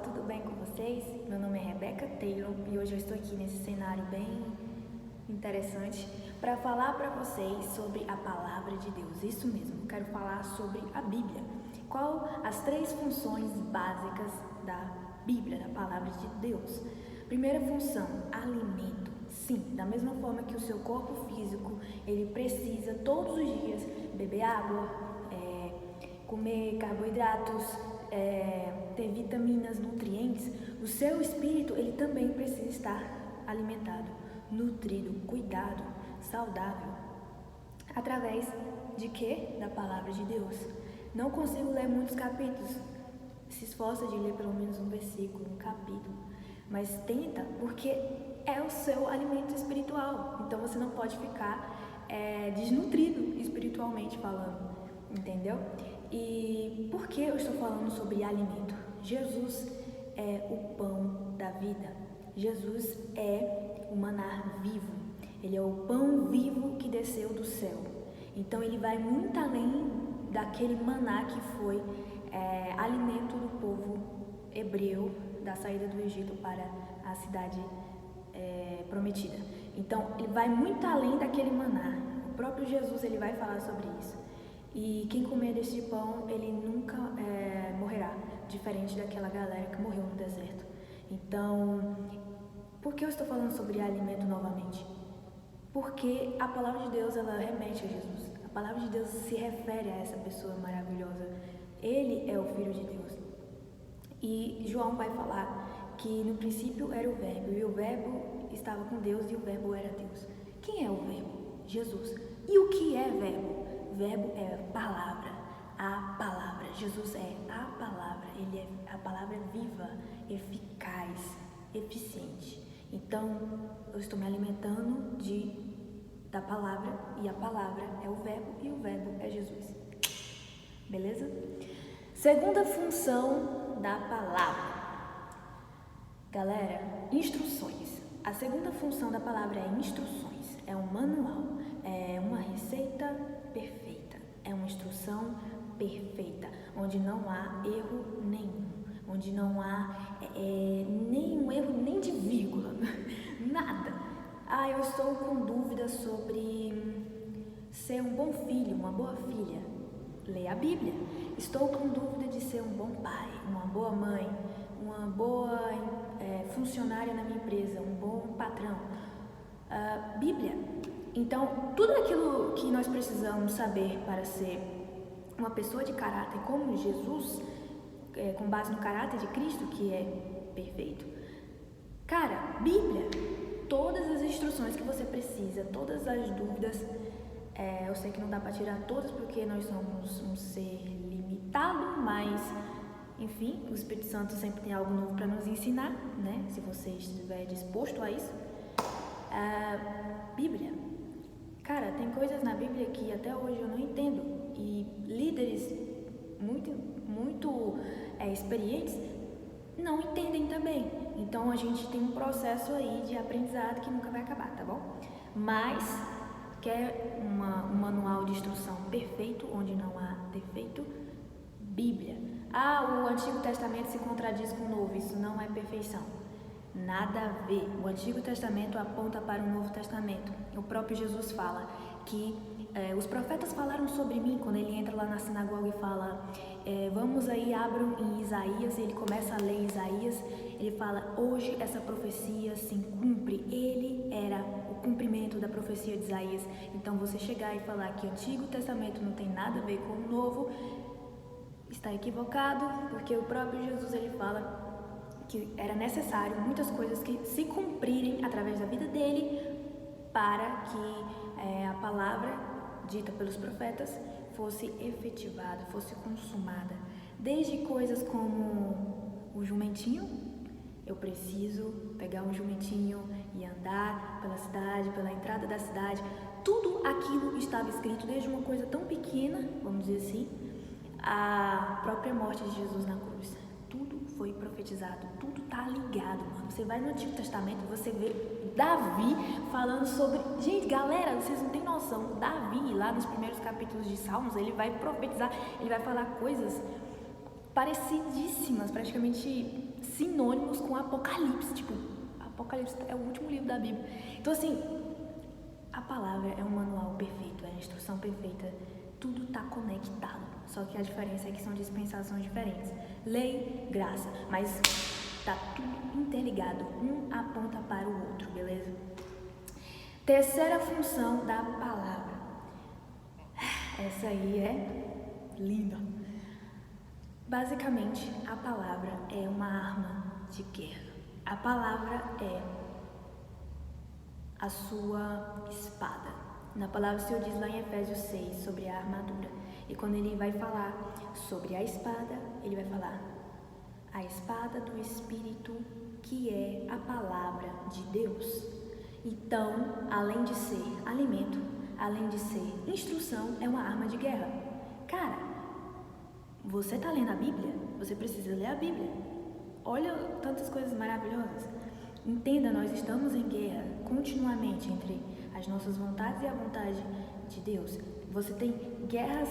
tudo bem com vocês? Meu nome é Rebeca Taylor e hoje eu estou aqui nesse cenário bem interessante para falar para vocês sobre a Palavra de Deus. Isso mesmo, eu quero falar sobre a Bíblia. Qual as 3 funções básicas da Bíblia, da Palavra de Deus? Primeira função, alimento. Sim, da mesma forma que o seu corpo físico, ele precisa todos os dias beber água, comer carboidratos, ter vitaminas, nutrientes, o seu espírito ele também precisa estar alimentado, nutrido, cuidado, saudável. Através de quê? Da Palavra de Deus. Não consigo ler muitos capítulos, se esforça de ler pelo menos um versículo, um capítulo, mas tenta, porque é o seu alimento espiritual, então você não pode ficar desnutrido espiritualmente falando, entendeu? E por que eu estou falando sobre alimento? Jesus é o pão da vida. Jesus é o maná vivo. Ele é o pão vivo que desceu do céu. Então ele vai muito além daquele maná que foi alimento do povo hebreu da saída do Egito para a cidade prometida. Então ele vai muito além daquele maná. O próprio Jesus ele vai falar sobre isso. E quem comer deste pão, ele nunca morrerá, diferente daquela galera que morreu no deserto. Então, por que eu estou falando sobre alimento novamente? Porque a palavra de Deus, ela remete a Jesus. A palavra de Deus se refere a essa pessoa maravilhosa. Ele é o Filho de Deus. E João vai falar que no princípio era o Verbo, e o Verbo estava com Deus, e o Verbo era Deus. Quem é o Verbo? Jesus. E o que é Verbo? Verbo é palavra, a palavra. Jesus é a palavra, ele é a palavra viva, eficaz, eficiente. Então, eu estou me alimentando da palavra, e a palavra é o verbo, e o verbo é Jesus. Beleza? Segunda função da palavra. Galera, instruções. A segunda função da palavra é instruções, é um manual, é uma receita perfeita, é uma instrução perfeita, onde não há erro nenhum, onde não há nenhum erro nem de vírgula, nada. Eu estou com dúvidas sobre ser um bom filho, uma boa filha. Leia a Bíblia. Estou com dúvida de ser um bom pai, uma boa mãe, uma boa funcionária na minha empresa, um bom patrão. Bíblia. Então, tudo aquilo que nós precisamos saber para ser uma pessoa de caráter como Jesus, com base no caráter de Cristo, que é perfeito. Cara, Bíblia, todas as instruções que você precisa, todas as dúvidas, eu sei que não dá para tirar todas porque nós somos um ser limitado, mas, enfim, o Espírito Santo sempre tem algo novo para nos ensinar, né? Se você estiver disposto a isso. Bíblia. Cara, tem coisas na Bíblia que até hoje eu não entendo e líderes muito experientes não entendem também. Então a gente tem um processo aí de aprendizado que nunca vai acabar, tá bom? Mas quer um manual de instrução perfeito, onde não há defeito? Bíblia. O Antigo Testamento se contradiz com o Novo, isso não é perfeição. Nada a ver. O Antigo Testamento aponta para o Novo Testamento. O próprio Jesus fala que os profetas falaram sobre mim, quando ele entra lá na sinagoga e fala, vamos aí, abram em Isaías, ele começa a ler Isaías, ele fala, hoje essa profecia se cumpre, ele era o cumprimento da profecia de Isaías. Então você chegar e falar que o Antigo Testamento não tem nada a ver com o Novo, está equivocado, porque o próprio Jesus ele fala que era necessário muitas coisas que se cumprirem através da vida dele para que a palavra dita pelos profetas fosse efetivada, fosse consumada. Desde coisas como o jumentinho, eu preciso pegar um jumentinho e andar pela cidade, pela entrada da cidade. Tudo aquilo estava escrito, desde uma coisa tão pequena, vamos dizer assim, a própria morte de Jesus na cruz. Tudo foi profetizado, tudo tá ligado, mano. Você vai no Antigo Testamento, você vê Davi falando sobre... Gente, galera, vocês não têm noção. Davi, lá nos primeiros capítulos de Salmos, ele vai profetizar, ele vai falar coisas parecidíssimas, praticamente sinônimos com Apocalipse. Tipo, Apocalipse é o último livro da Bíblia. Então, assim, a palavra é um manual perfeito, é a instrução perfeita. Tudo está conectado. Só que a diferença é que são dispensações diferentes. Lei, graça, mas tá tudo interligado. Um aponta para o outro, beleza? Terceira função da palavra. Essa aí é linda. Basicamente, a palavra é uma arma de guerra. A palavra é a sua espada. Na palavra o Senhor diz lá em Efésios 6 sobre a armadura. E quando ele vai falar sobre a espada, ele vai falar a espada do Espírito, que é a palavra de Deus. Então, além de ser alimento, além de ser instrução, é uma arma de guerra. Cara, você está lendo a Bíblia? Você precisa ler a Bíblia. Olha tantas coisas maravilhosas. Entenda, nós estamos em guerra continuamente entre as nossas vontades e a vontade de Deus. Você tem guerras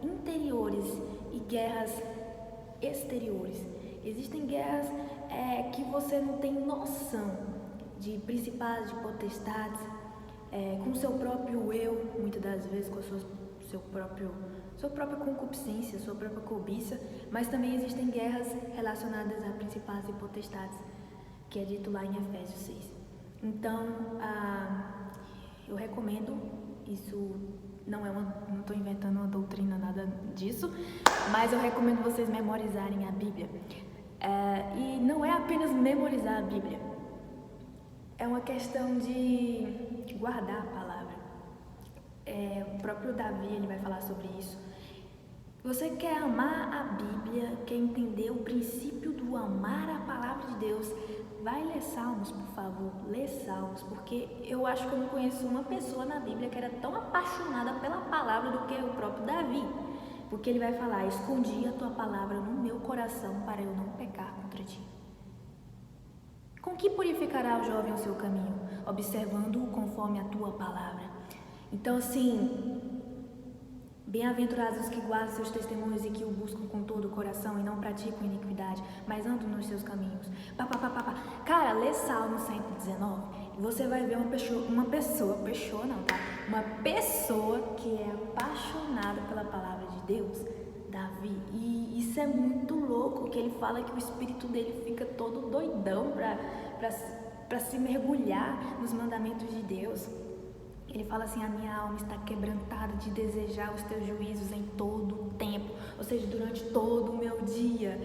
interiores e guerras exteriores. Existem guerras que você não tem noção, de principados, de potestades, com o seu próprio eu, muitas das vezes com a sua própria concupiscência, sua própria cobiça, mas também existem guerras relacionadas a principados e potestades, que é dito lá em Efésios 6. Então, eu recomendo, isso não estou inventando uma doutrina, nada disso, mas eu recomendo vocês memorizarem a Bíblia. E não é apenas memorizar a Bíblia, é uma questão de guardar a palavra. O próprio Davi, ele vai falar sobre isso. Você quer amar a Bíblia, quer entender o princípio do amar a palavra de Deus, vai ler Salmos, por favor, lê Salmos, porque eu acho que eu não conheço uma pessoa na Bíblia que era tão apaixonada pela palavra do que o próprio Davi, porque ele vai falar, escondi a tua palavra no meu coração para eu não pecar contra ti. Com que purificará o jovem o seu caminho? Observando-o conforme a tua palavra. Então, assim, bem-aventurados os que guardam seus testemunhos e que o buscam com todo o coração e não praticam iniquidade, mas andam nos seus caminhos. Cara, lê Salmo 119 e você vai ver uma pessoa que é apaixonada pela palavra de Deus, Davi. E isso é muito louco, que ele fala que o espírito dele fica todo doidão para se mergulhar nos mandamentos de Deus. Ele fala assim, a minha alma está quebrantada de desejar os teus juízos em todo o tempo, ou seja, durante todo o meu dia.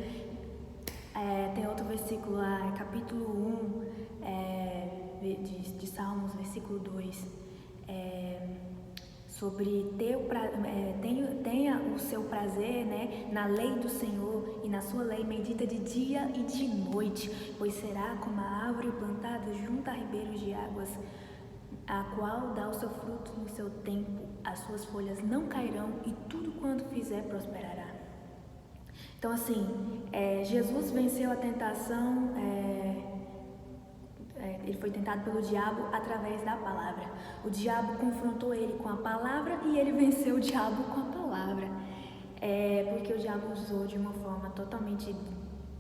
Tem outro versículo lá, capítulo 1 de Salmos, versículo 2, sobre tenha o seu prazer, né, na lei do Senhor, e na sua lei medita de dia e de noite, pois será como a árvore plantada junto a ribeiros de águas, a qual dá o seu fruto no seu tempo, as suas folhas não cairão e tudo quanto fizer prosperará. Então, assim, Jesus venceu a tentação, ele foi tentado pelo diabo através da palavra. O diabo confrontou ele com a palavra e ele venceu o diabo com a palavra. Porque o diabo usou de uma forma totalmente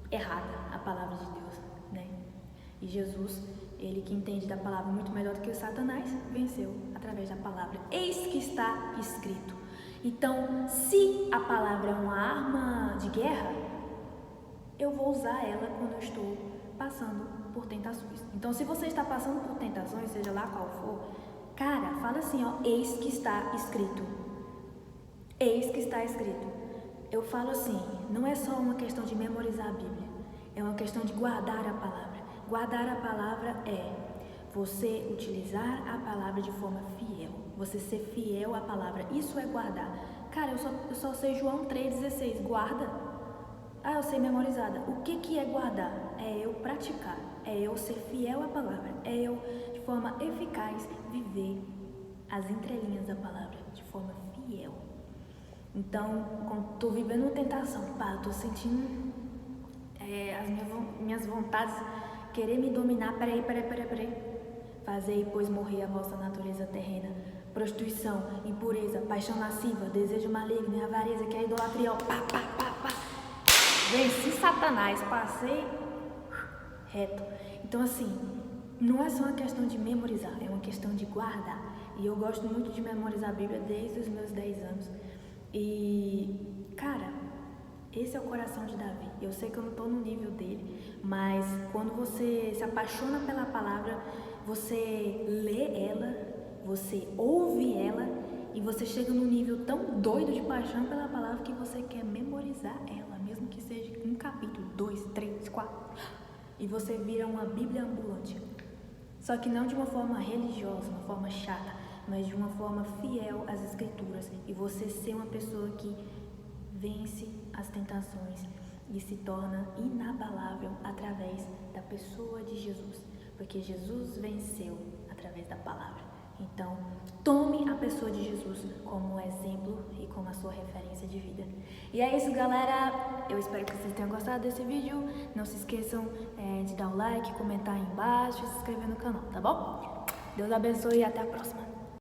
errada a palavra de Deus, né? E Jesus, ele que entende da palavra muito melhor do que o Satanás, venceu através da palavra. Eis que está escrito. Então, se a palavra é uma arma de guerra, eu vou usar ela quando eu estou passando por tentações. Então, se você está passando por tentações, seja lá qual for, cara, fala assim, ó, eis que está escrito. Eis que está escrito. Eu falo assim, não é só uma questão de memorizar a Bíblia, é uma questão de guardar a palavra. Guardar a palavra é você utilizar a palavra de forma fiel, você ser fiel à palavra, isso é guardar. Cara, eu só sei João 3,16, guarda. Eu sei memorizada. O que é guardar? É eu praticar, é eu ser fiel à palavra, é eu, de forma eficaz, viver as entrelinhas da palavra, de forma fiel. Então, quando estou vivendo uma tentação, estou sentindo as minhas vontades querer me dominar, peraí. Fazei, pois, morrer a vossa natureza terrena, prostituição, impureza, paixão lasciva, desejo maligno e avareza, que é a idolatria, Venci Satanás, passei reto. Então, assim, não é só uma questão de memorizar, é uma questão de guardar. E eu gosto muito de memorizar a Bíblia desde os meus 10 anos. E, cara, esse é o coração de Davi. Eu sei que eu não estou no nível dele, mas quando você se apaixona pela palavra, você lê ela, você ouve ela e você chega num nível tão doido de paixão pela palavra que você quer memorizar ela, mesmo que seja um capítulo, 2, 3, 4. E você vira uma Bíblia ambulante. Só que não de uma forma religiosa, uma forma chata, mas de uma forma fiel às Escrituras. E você ser uma pessoa que vence as tentações e se torna inabalável através da pessoa de Jesus. Porque Jesus venceu através da palavra. Então, tome a pessoa de Jesus como exemplo e como a sua referência de vida. E é isso, galera. Eu espero que vocês tenham gostado desse vídeo. Não se esqueçam de dar o like, comentar aí embaixo e se inscrever no canal, tá bom? Deus abençoe e até a próxima.